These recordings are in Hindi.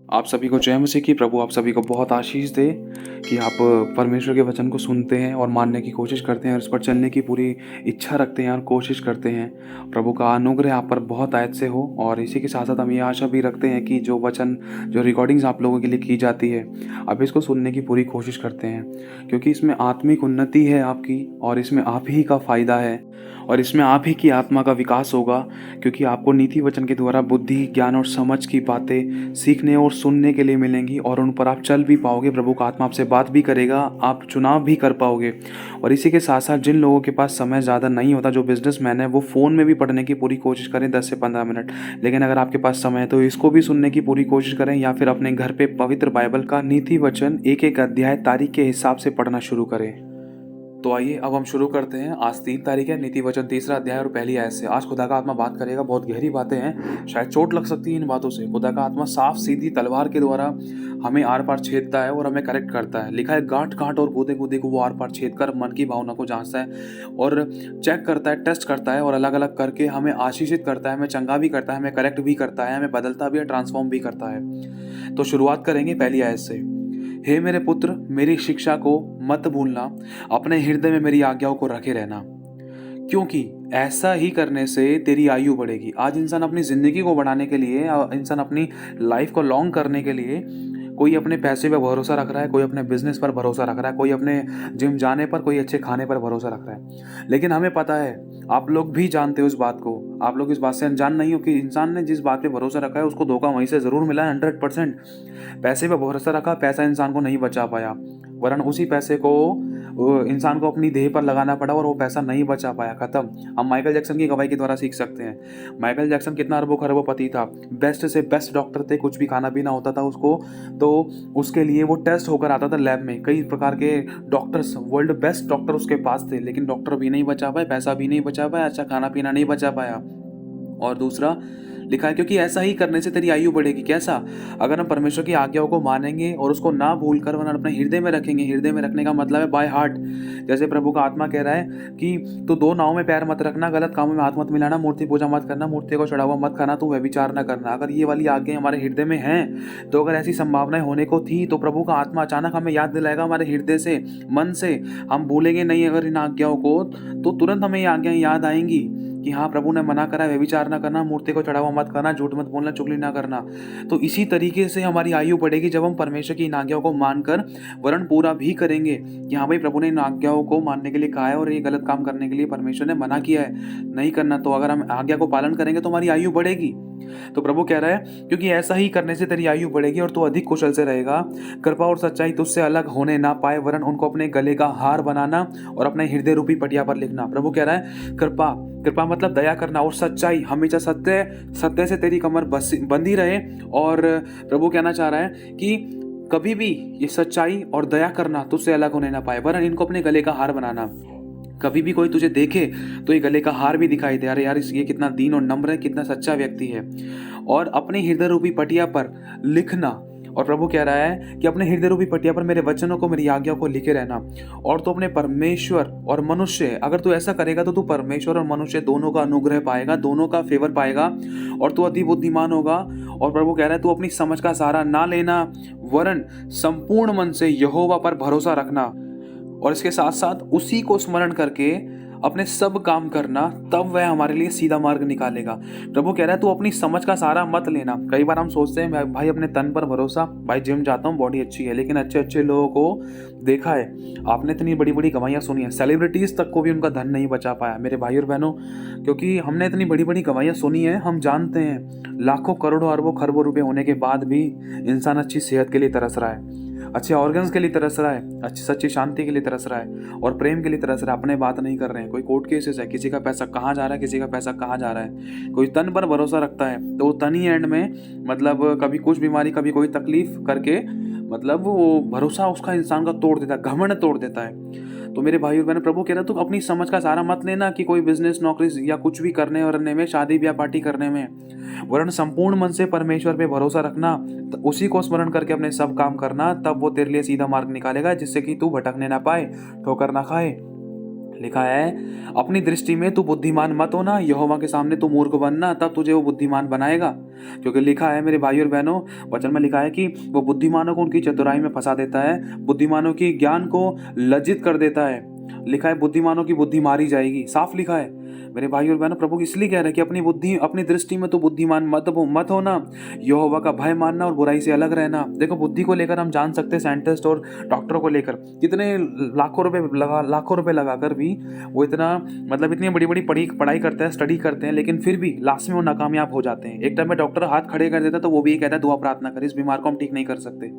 आप सभी को जय मसीह की। प्रभु आप सभी को बहुत आशीष दे कि आप परमेश्वर के वचन को सुनते हैं और मानने की कोशिश करते हैं और उस पर चलने की पूरी इच्छा रखते हैं और कोशिश करते हैं। प्रभु का अनुग्रह आप पर बहुत आयत से हो। और इसी के साथ साथ हम ये आशा भी रखते हैं कि जो वचन जो रिकॉर्डिंग्स आप लोगों के लिए की जाती है, आप इसको सुनने की पूरी कोशिश करते हैं, क्योंकि इसमें आत्मिक उन्नति है आपकी, और इसमें आप ही का फ़ायदा है, और इसमें आप ही की आत्मा का विकास होगा। क्योंकि आपको नीति वचन के द्वारा बुद्धि, ज्ञान और समझ की बातें सीखने और सुनने के लिए मिलेंगी, और उन पर आप चल भी पाओगे। प्रभु का आत्मा आपसे बात भी करेगा, आप चुनाव भी कर पाओगे। और इसी के साथ साथ जिन लोगों के पास समय ज़्यादा नहीं होता, जो बिजनेसमैन है, वो फ़ोन में भी पढ़ने की पूरी कोशिश करें 10 से 15 मिनट। लेकिन अगर आपके पास समय है तो इसको भी सुनने की पूरी कोशिश करें, या फिर अपने घर पे पवित्र बाइबल का नीति वचन एक एक अध्याय तारीख के हिसाब से पढ़ना शुरू करें। तो आइए अब हम शुरू करते हैं। आज 3 तारीख है, नीति वचन 3रा अध्याय और पहली आयत से। आज खुदा का आत्मा बात करेगा। बहुत गहरी बातें हैं, शायद चोट लग सकती है इन बातों से। खुदा का आत्मा साफ सीधी तलवार के द्वारा हमें आर पार छेदता है और हमें करेक्ट करता है। लिखा है, गांठ गांठ और गूदे गूदे को वो आर पार छेद कर मन की भावना को जांचता है और चेक करता है, टेस्ट करता है, और अलग अलग करके हमें आशीषित करता है, हमें चंगा भी करता है, हमें करेक्ट भी करता है, हमें बदलता भी है, ट्रांसफॉर्म भी करता है। तो शुरुआत करेंगे पहली आयत से। हे मेरे पुत्र, मेरी शिक्षा को मत भूलना, अपने हृदय में मेरी आज्ञाओं को रखे रहना, क्योंकि ऐसा ही करने से तेरी आयु बढ़ेगी। आज इंसान अपनी ज़िंदगी को बढ़ाने के लिए, इंसान अपनी लाइफ को लॉन्ग करने के लिए, कोई अपने पैसे पर भरोसा रख रहा है, कोई अपने बिजनेस पर भरोसा रख रहा है, कोई अपने जिम जाने पर, कोई अच्छे खाने पर भरोसा रख रहा है। लेकिन हमें पता है, आप लोग भी जानते हो इस बात को, आप लोग इस बात से अनजान नहीं हो कि इंसान ने जिस बात पे भरोसा रखा है उसको धोखा वहीं से ज़रूर मिला है 100%। पैसे पे भरोसा रखा, पैसा इंसान को नहीं बचा पाया, वरन उसी पैसे को इंसान को अपनी देह पर लगाना पड़ा और वो पैसा नहीं बचा पाया, खत्म। हम माइकल जैक्सन की गवाही के द्वारा सीख सकते हैं। माइकल जैक्सन कितना अरबों खरबों-पति था, बेस्ट से बेस्ट डॉक्टर थे, कुछ भी खाना पीना होता था उसको तो उसके लिए वो टेस्ट होकर आता था लैब में। कई प्रकार के डॉक्टर्स, वर्ल्ड बेस्ट डॉक्टर उसके पास थे, लेकिन डॉक्टर भी नहीं बचा पाए, पैसा भी नहीं बचा पाया, अच्छा खाना पीना नहीं बचा पाया। और दूसरा लिखा है, क्योंकि ऐसा ही करने से तेरी आयु बढ़ेगी। कैसा? अगर हम परमेश्वर की आज्ञाओं को मानेंगे और उसको ना भूल कर वरना अपने हृदय में रखेंगे। हृदय में रखने का मतलब है बाय हार्ट। जैसे प्रभु का आत्मा कह रहा है कि तू 2 नाव में पैर मत रखना, गलत कामों में हाथ मत मिलाना, मूर्ति पूजा मत करना, मूर्ति को चढ़ा हुआ मत खाना, तू व्यभिचार न करना। अगर ये वाली आज्ञाएं हमारे हृदय में हैं, तो अगर ऐसी संभावनाएं होने को थी, तो प्रभु का आत्मा अचानक हमें याद दिलाएगा हमारे हृदय से, मन से। हम भूलेंगे नहीं अगर इन आज्ञाओं को, तो तुरंत हमें ये आज्ञाएं याद आएंगी कि हाँ, प्रभु ने मना करा, व्यभिचार ना करना, मूर्ति को चढ़ावा मत करना, झूठ मत बोलना, चुगली ना करना। तो इसी तरीके से हमारी आयु बढ़ेगी जब हम परमेश्वर की इन आज्ञाओं को मानकर वरन पूरा भी करेंगे कि हाँ भाई, प्रभु ने इन आज्ञाओं को मानने के लिए कहा है और ये गलत काम करने के लिए परमेश्वर ने मना किया है, नहीं करना। तो अगर हम आज्ञा को पालन करेंगे तो हमारी आयु बढ़ेगी। तो प्रभु कह रहा है, क्योंकि ऐसा ही करने से तेरी आयु बढ़ेगी और तू अधिक कुशल से रहेगा। कृपा और सच्चाई तुझसे अलग होने ना पाए, वरन उनको अपने गले का हार बनाना और अपने हृदय रूपी पटिया पर लिखना। प्रभु कह रहा है, कृपा, कृपा मतलब दया करना, और सच्चाई, हमेशा सत्य से तेरी कमर बंधी रहे। और प्रभु कहना चाह रहा है कि कभी भी ये सच्चाई और दया करना तुझसे अलग होने ना पाए, वरन इनको अपने गले का हार बनाना। कभी भी कोई तुझे देखे तो ये गले का हार भी दिखाई दे, अरे यार ये कितना दीन और नम्र है, कितना सच्चा व्यक्ति है। और अपने हृदय रूपी पटिया पर लिखना। और प्रभु कह रहा है कि अपने हृदय रूपी पटिया पर मेरे वचनों को, मेरी आज्ञा को लिखे रहना। और तो अपने परमेश्वर और मनुष्य, अगर तू ऐसा करेगा तो तू परमेश्वर और मनुष्य दोनों का अनुग्रह पाएगा, दोनों का फेवर पाएगा, और तू अति बुद्धिमान होगा। और प्रभु कह रहा है, तू अपनी समझ का सहारा ना लेना, वरन संपूर्ण मन से यहोवा पर भरोसा रखना, और इसके साथ साथ उसी को स्मरण करके अपने सब काम करना, तब वह हमारे लिए सीधा मार्ग निकालेगा। प्रभु कह रहा है, तू अपनी समझ का सहारा मत लेना। कई बार हम सोचते हैं भाई अपने तन पर भरोसा, भाई जिम जाता हूँ, बॉडी अच्छी है, लेकिन अच्छे अच्छे लोगों को देखा है आपने, इतनी बड़ी बड़ी गवाहियाँ सुनी है, सेलिब्रिटीज तक को भी उनका धन नहीं बचा पाया मेरे भाई और बहनों। क्योंकि हमने इतनी बड़ी बड़ी गवाहियाँ सुनी है, हम जानते हैं लाखों करोड़ों अरबों खरबों रुपए होने के बाद भी इंसान अच्छी सेहत के लिए तरस रहा है, अच्छे ऑर्गन्स के लिए तरस रहा है, अच्छी सच्ची शांति के लिए तरस रहा है, और प्रेम के लिए तरस रहा है। अपने बात नहीं कर रहे हैं। कोई कोर्ट केसेस है, किसी का पैसा कहाँ जा रहा है, किसी का पैसा कहाँ जा रहा है। कोई तन पर भरोसा रखता है तो वो तन ही एंड में, मतलब कभी कुछ बीमारी, कभी कोई तकलीफ करके, मतलब वो भरोसा उसका इंसान का तोड़ देता है, घमंड तोड़ देता है। तो मेरे भाई और बहन, प्रभु कह रहा है, तू अपनी समझ का सहारा मत लेना कि कोई बिजनेस, नौकरी या कुछ भी करने वरने में, शादी ब्याह पार्टी करने में, वरन संपूर्ण मन से परमेश्वर पे भरोसा रखना, तो उसी को स्मरण करके अपने सब काम करना, तब वो तेरे लिए सीधा मार्ग निकालेगा, जिससे कि तू भटकने ना पाए, ठोकर ना खाए। लिखा है, अपनी दृष्टि में तू बुद्धिमान मत होना, यहोवा के सामने तू मूर्ख बनना, तब तुझे वो बुद्धिमान बनाएगा। क्योंकि लिखा है मेरे भाई और बहनों, वचन में लिखा है कि वो बुद्धिमानों को उनकी चतुराई में फंसा देता है, बुद्धिमानों की ज्ञान को लज्जित कर देता है। लिखा है बुद्धिमानों की बुद्धि मारी जाएगी, साफ लिखा है मेरे भाई और बहनों। प्रभु इसलिए कह रहे हैं कि अपनी बुद्धि, अपनी दृष्टि में तो बुद्धिमान मत होना, यहोवा का भय मानना और बुराई से अलग रहना। देखो बुद्धि को लेकर हम जान सकते हैं, साइंटिस्ट और डॉक्टरों को लेकर कितने लाखों रुपए लगाकर भी वो इतना मतलब इतनी बड़ी बड़ी पढ़ाई करते हैं, स्टडी करते हैं, लेकिन फिर भी लास्ट में वो नाकामयाब हो जाते हैं। एक टाइम में डॉक्टर हाथ खड़े कर देता है तो वो भी ये कहता है दुआ प्रार्थना कर, इस बीमार को हम ठीक नहीं कर सकते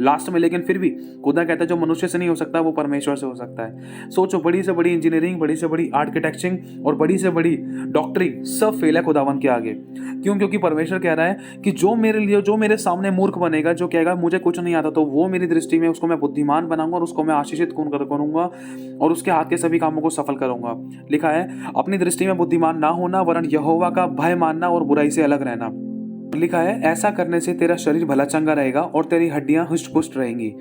लास्ट में। लेकिन फिर भी खुदा कहता है जो मनुष्य से नहीं हो सकता वो परमेश्वर से हो सकता है। सोचो, बड़ी से बड़ी इंजीनियरिंग, बड़ी से बड़ी आर्किटेक्चरिंग और बड़ी से बड़ी डॉक्टरी सब फेल है खुदावन के आगे। क्यों? क्योंकि परमेश्वर कह रहा है कि जो मेरे सामने मूर्ख बनेगा, जो कहेगा मुझे कुछ नहीं आता, तो वो मेरी दृष्टि में उसको मैं बुद्धिमान बनाऊंगा और उसको मैं आशीषित करूंगा और उसके हाथ के सभी कामों को सफल करूंगा। लिखा है अपनी दृष्टि में बुद्धिमान ना होना, वरन यहोवा का भय मानना और बुराई से अलग रहना। लिखा है ऐसा करने से तेरा शरीर भला चंगा रहेगा और तेरी हड्डियां हुष्ट पुष्ट रहेंगी।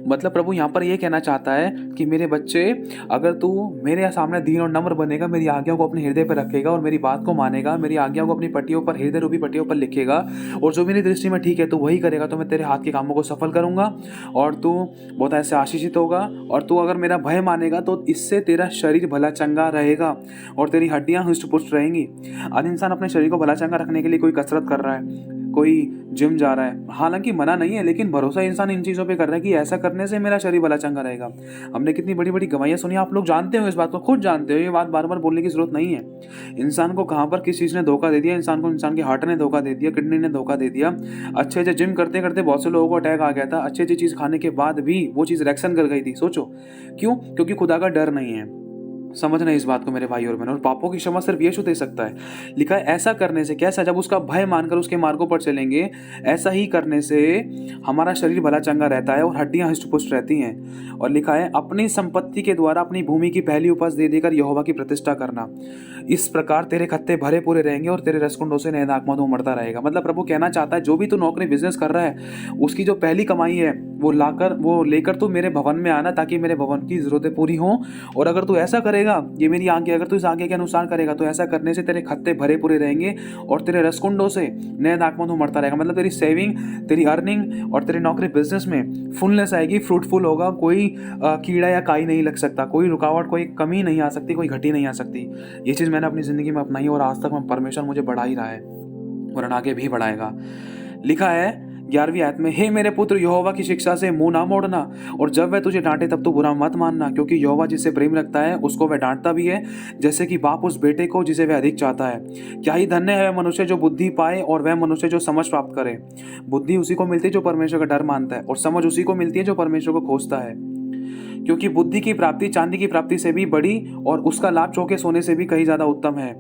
मतलब प्रभु यहाँ पर यह कहना चाहता है कि मेरे बच्चे, अगर तू मेरे सामने दीन और नम्र बनेगा, मेरी आज्ञाओं को अपने हृदय पर रखेगा और मेरी बात को मानेगा, मेरी आज्ञाओं को अपनी पट्टियों पर, हृदय रूपी पट्टियों पर लिखेगा और जो मेरी दृष्टि में ठीक है तू वही करेगा, तो मैं तेरे हाथ के कामों को सफल करूंगा और तू बहुत ऐसे आशीषित होगा। और तू अगर मेरा भय मानेगा तो इससे तेरा शरीर भला चंगा रहेगा और तेरी हड्डियां हुष्ट पुष्ट रहेंगी। आज इंसान अपने शरीर को भला चंगा रखने के लिए कोई कसरत कर रहा है, कोई जिम जा रहा है, हालांकि मना नहीं है, लेकिन भरोसा इंसान इन चीज़ों पे कर रहा है कि ऐसा करने से मेरा शरीर भला चंगा रहेगा। हमने कितनी बड़ी बड़ी गवाहियां सुनी, आप लोग जानते हो इस बात को, खुद जानते हो, ये बात बार बार बोलने की जरूरत नहीं है। इंसान को कहाँ पर किस चीज़ ने धोखा दे दिया, इंसान को इंसान के हार्ट ने धोखा दे दिया, किडनी ने धोखा दे दिया। अच्छे जिम करते करते बहुत से लोगों को अटैक आ गया था, अच्छी चीज़ खाने के बाद भी वो चीज़ रिएक्शन कर गई थी। सोचो क्यों? क्योंकि खुदा का डर नहीं है। समझना इस बात को मेरे भाई और बहनों। और पापों की क्षमा सिर्फ यीशु दे सकता है। लिखा है ऐसा करने से, कैसा? जब उसका भय मानकर उसके मार्गों पर चलेंगे, ऐसा ही करने से हमारा शरीर भला चंगा रहता है और हड्डियां हष्ट पुष्ट रहती हैं। और लिखा है अपनी संपत्ति के द्वारा अपनी भूमि की पहली उपज दे देकर यहोवा की प्रतिष्ठा करना, इस प्रकार तेरे खत्ते भरे पूरे रहेंगे और तेरे रसकुंडों से नया दाखमधु उमड़ता रहेगा। मतलब प्रभु कहना चाहता है जो भी तू नौकरी बिजनेस कर रहा है, उसकी जो पहली कमाई है वो लेकर तू मेरे भवन में आना, ताकि मेरे भवन की जरूरतें पूरी हों। और अगर तू ऐसा करेगा, ये मेरी आज्ञा, अगर तू इस आज्ञा के अनुसार करेगा, तो ऐसा करने से तेरे खत्ते भरे पूरे रहेंगे और तेरे रसकुंडों से नया दाखमधु उमड़ता रहेगा। मतलब तेरी सेविंग, तेरी अर्निंग और तेरी नौकरी बिजनेस में फुलनेस आएगी, फ्रूटफुल होगा, कोई कीड़ा या काई नहीं लग सकता, कोई रुकावट, कोई कमी नहीं आ सकती, कोई घटी नहीं आ सकती। ये चीज़ मैंने अपनी ज़िंदगी में अपनाई और आज तक परमेश्वर मुझे बढ़ा ही रहा है और आगे भी बढ़ाएगा। लिखा है 11वीं आयत में, हे मेरे पुत्र, यहोवा की शिक्षा से मुंह ना मोड़ना और जब वह तुझे डांटे तब तो बुरा मत मानना, क्योंकि यहोवा जिससे प्रेम रखता है उसको वह डांटता भी है, जैसे कि बाप उस बेटे को जिसे वह अधिक चाहता है। क्या ही धन्य है वह मनुष्य जो बुद्धि पाए और वह मनुष्य जो समझ प्राप्त करे। बुद्धि उसी को मिलती है जो परमेश्वर का डर मानता है और समझ उसी को मिलती है जो परमेश्वर को खोजता है, क्योंकि बुद्धि की प्राप्ति चांदी की प्राप्ति से भी बड़ी और उसका लाभ चौके सोने से भी कहीं ज्यादा उत्तम है।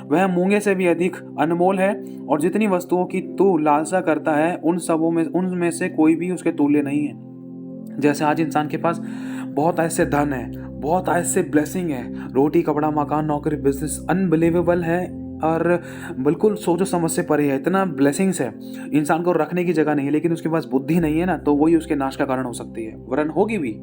वह मूंगे से भी अधिक अनमोल है और जितनी वस्तुओं की तू लालसा करता है उनमें से कोई भी उसके तुल्य नहीं है। जैसे आज इंसान के पास बहुत ऐसे धन है, बहुत ऐसे ब्लेसिंग है, रोटी, कपड़ा, मकान, नौकरी, बिजनेस अनबिलीवेबल है और बिल्कुल सोचो समझ से परे है, इतना ब्लेसिंग्स है, इंसान को रखने की जगह नहीं है, लेकिन उसके पास बुद्धि नहीं है ना, तो वही उसके नाश का कारण हो सकती है, वरन होगी भी।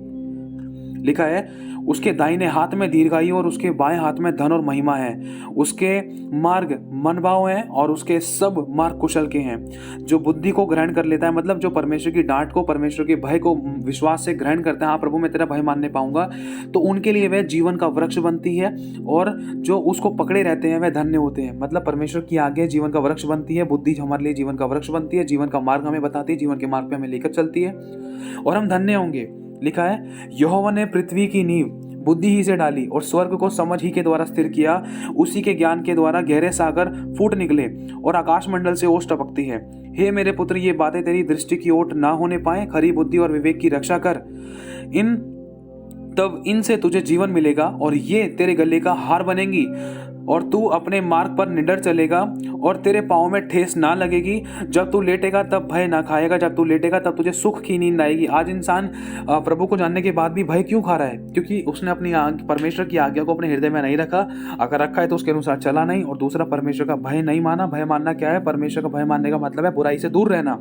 लिखा है उसके दाहिने हाथ में दीर्घायु और उसके बाएं हाथ में धन और महिमा है। उसके मार्ग मनभाव हैं और उसके सब मार्ग कुशल के हैं। जो बुद्धि को ग्रहण कर लेता है, मतलब जो परमेश्वर की डांट को, परमेश्वर के भय को विश्वास से ग्रहण करते हैं, हाँ प्रभु मैं तेरा भय मानने पाऊंगा, तो उनके लिए वह जीवन का वृक्ष बनती है और जो उसको पकड़े रहते हैं वह धन्य होते हैं। मतलब परमेश्वर की आज्ञा जीवन का वृक्ष बनती है, बुद्धि हमारे लिए जीवन का वृक्ष बनती है, जीवन का मार्ग हमें बताती है, जीवन के मार्ग पे हमें लेकर चलती है और हम धन्य होंगे। लिखा है यहोवा ने पृथ्वी की नींव बुद्धि ही से डाली और स्वर्ग को समझ ही के द्वारा स्थिर किया। उसी के ज्ञान के द्वारा गहरे सागर फूट निकले और आकाश मंडल से ओस टपकती है। हे मेरे पुत्र, ये बातें तेरी दृष्टि की ओट ना होने पाए, खरी बुद्धि और विवेक की रक्षा कर, तब इनसे तुझे जीवन मिलेगा और ये तेरे गले का हार बनेंगी। और तू अपने मार्ग पर निडर चलेगा और तेरे पाँव में ठेस ना लगेगी। जब तू लेटेगा तब भय ना खाएगा, जब तू लेटेगा तब तुझे सुख की नींद आएगी। आज इंसान प्रभु को जानने के बाद भी भय क्यों खा रहा है? क्योंकि उसने अपनी परमेश्वर की आज्ञा को अपने हृदय में नहीं रखा। अगर रखा है तो उसके अनुसार चला नहीं। और दूसरा, परमेश्वर का भय नहीं माना। भय मानना क्या है? परमेश्वर का भय मानने का मतलब है बुराई से दूर रहना।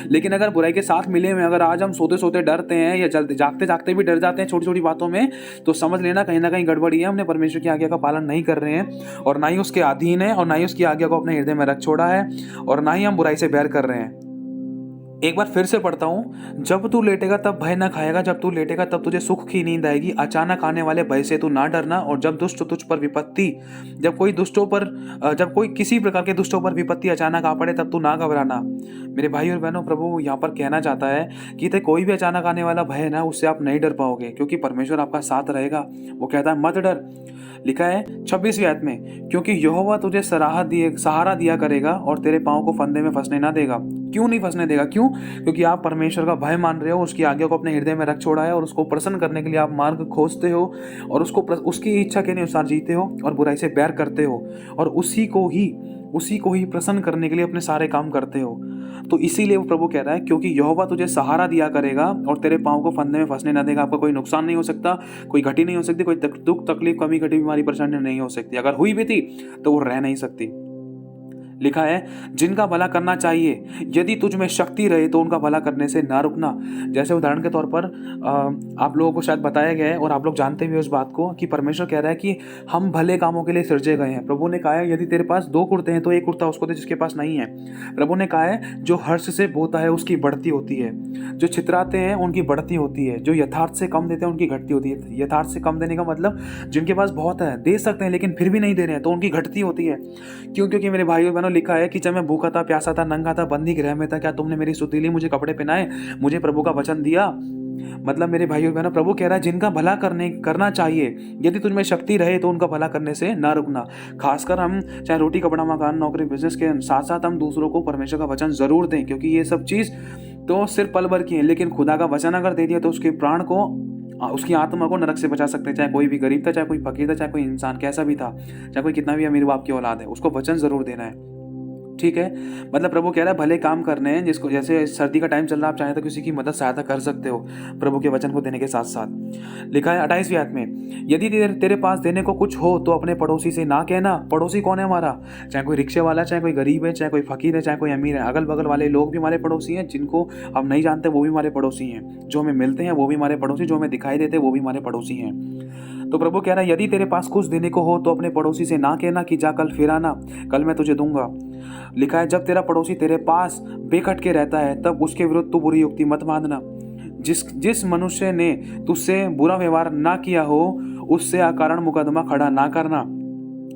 लेकिन अगर बुराई के साथ मिले हुए अगर आज हम सोते सोते डरते हैं या जागते जागते भी डर जाते हैं छोटी छोटी बातों में, तो समझ लेना कहीं ना कहीं गड़बड़ी है। हमने परमेश्वर की आज्ञा का पालन नहीं कर रहे हैं और ना ही उसके अधीन है और ना ही उसकी आज्ञा को अपने हृदय में रख छोड़ा है और ना ही हम बुराई से बैर कर रहे हैं। एक बार फिर से पढ़ता हूं, जब तू लेटेगा तब भय ना खाएगा, जब तू लेटेगा तब तुझे सुख की नींद आएगी। अचानक आने वाले भय से तू ना डरना। और जब दुष्ट तुझ पर विपत्ति, जब कोई किसी प्रकार के दुष्टों पर विपत्ति अचानक आ पड़े तब तू ना घबराना। मेरे भाई और बहनों, प्रभु यहाँ पर कहना चाहता है कि कोई भी अचानक आने वाला भय है ना, उससे आप नहीं डर पाओगे क्योंकि परमेश्वर आपका साथ रहेगा। वो कहता है मत डर। लिखा है 26वीं आयत में, क्योंकि यहोवा तुझे सहारा दिया करेगा और तेरे पाँव को फंदे में फंसने ना देगा। क्यों नहीं फंसने देगा? क्यों? क्योंकि आप परमेश्वर का भय मान रहे हो, उसकी आज्ञा को अपने हृदय में रख छोड़ा है और उसको प्रसन्न करने के लिए आप मार्ग खोजते हो और उसकी इच्छा के अनुसार जीते हो और बुराई से बैर करते हो और उसी को ही प्रसन्न करने के लिए अपने सारे काम करते हो। तो इसीलिए वो प्रभु कह रहा है, क्योंकि यहोवा तुझे सहारा दिया करेगा और तेरे पाँव को फंदे में फंसने ना देगा। आपका कोई नुकसान नहीं हो सकता, कोई घटी नहीं हो सकती, कोई दुख तकलीफ कमी घटी बीमारी परेशानी नहीं हो सकती। अगर हुई भी थी तो वो रह नहीं सकती। लिखा है, जिनका भला करना चाहिए, यदि तुझ में शक्ति रहे तो उनका भला करने से ना रुकना। जैसे उदाहरण के तौर पर आप लोगों को शायद बताया गया है और आप लोग जानते भी हो उस बात को कि परमेश्वर कह रहा है कि हम भले कामों के लिए सृजे गए हैं। प्रभु ने कहा है, यदि तेरे पास 2 कुर्ते हैं तो एक कुर्ता उसको दे जिसके पास नहीं है। प्रभु ने कहा है, जो हर्ष से बोता है उसकी बढ़ती होती है, जो छितराते हैं उनकी बढ़ती होती है, जो यथार्थ से कम देते हैं उनकी घटती होती है। यथार्थ से कम देने का मतलब जिनके पास बहुत है, दे सकते हैं लेकिन फिर भी नहीं दे रहे हैं, तो उनकी घटती होती है। क्यों? क्योंकि मेरे भाइयों बहनों, लिखा है कि जब मैं भूखा था, प्यासा था, नंगा था, बंदी गृह में था, क्या तुमने मेरी सुधि ली, मुझे कपड़े पहनाए, मुझे प्रभु का वचन दिया। मतलब मेरे भाइयों बहनों, प्रभु कह रहा है जिनका भला करना चाहिए, यदि तुझमें शक्ति रहे तो उनका भला करने से ना रुकना। खासकर हम चाहे रोटी कपड़ा मकान नौकरी बिजनेस के साथ साथ हम दूसरों को परमेश्वर का वचन जरूर दें, क्योंकि ये सब चीज तो सिर्फ पल भर की है, लेकिन खुदा का वचन अगर दे दिया तो उसके प्राण को, उसकी आत्मा को नरक से बचा सकते हैं। चाहे कोई भी गरीब था, चाहे कोई फकीर था, चाहे कोई इंसान कैसा भी था, चाहे कोई कितना भी अमीर बाप की औलाद है, उसको वचन जरूर देना है। ठीक है, मतलब प्रभु कह रहा है भले काम करने हैं। जिसको जैसे सर्दी का टाइम चल रहा है, आप चाहें तो किसी की मदद सहायता कर सकते हो प्रभु के वचन को देने के साथ साथ। लिखा है 28वीं आयत में, यदि तेरे पास देने को कुछ हो तो अपने पड़ोसी से ना कहना। पड़ोसी कौन है हमारा? चाहे कोई रिक्शे वाला, चाहे कोई गरीब है, चाहे कोई फकीर है, चाहे कोई अमीर है, अगल बगल वाले लोग भी हमारे पड़ोसी हैं। जिनको हम नहीं जानते वो भी हमारे पड़ोसी हैं, जो हमें मिलते हैं वो भी हमारे पड़ोसी, जो हमें दिखाई देते हैं वो भी हमारे पड़ोसी हैं। तो प्रभु कह रहा है, यदि तेरे पास कुछ देने को हो तो अपने पड़ोसी से ना कहना कि जा कल फिर आना, कल मैं तुझे दूंगा। लिखा है, जब तेरा पड़ोसी तेरे पास बेखटके रहता है तब उसके विरुद्ध तू बुरी युक्ति मत बांधना। जिस मनुष्य ने तुझसे बुरा व्यवहार ना किया हो उससे अकारण मुकदमा खड़ा ना करना।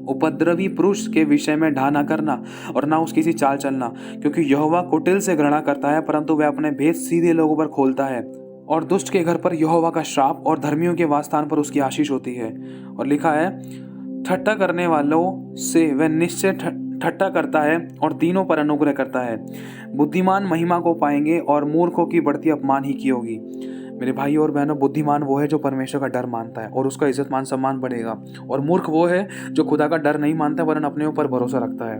उपद्रवी पुरुष के विषय में ढा ना करना और ना उसकी सी चाल चलना, क्योंकि यहोवा कुटिल से घृणा करता है परंतु वह अपने भेद सीधे लोगों पर खोलता है। और दुष्ट के घर पर यहोवा का श्राप और धर्मियों के वासस्थान पर उसकी आशीष होती है। और लिखा है, ठट्ठा करने वालों से वह निश्चय ठट्ठा करता है और दीनों पर अनुग्रह करता है। बुद्धिमान महिमा को पाएंगे और मूर्खों की बढ़ती अपमान ही की होगी। मेरे भाई और बहनों, बुद्धिमान वो है जो परमेश्वर का डर मानता है और उसका इज्जत मान सम्मान बढ़ेगा, और मूर्ख वो है जो खुदा का डर नहीं मानता वरन अपने ऊपर भरोसा रखता है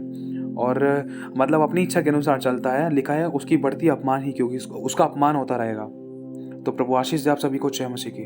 और मतलब अपनी इच्छा के अनुसार चलता है। लिखा है, उसकी बढ़ती अपमान ही, क्योंकि उसका अपमान होता रहेगा। तो प्रभु आशीष दे आप सभी को। जय मसीह की।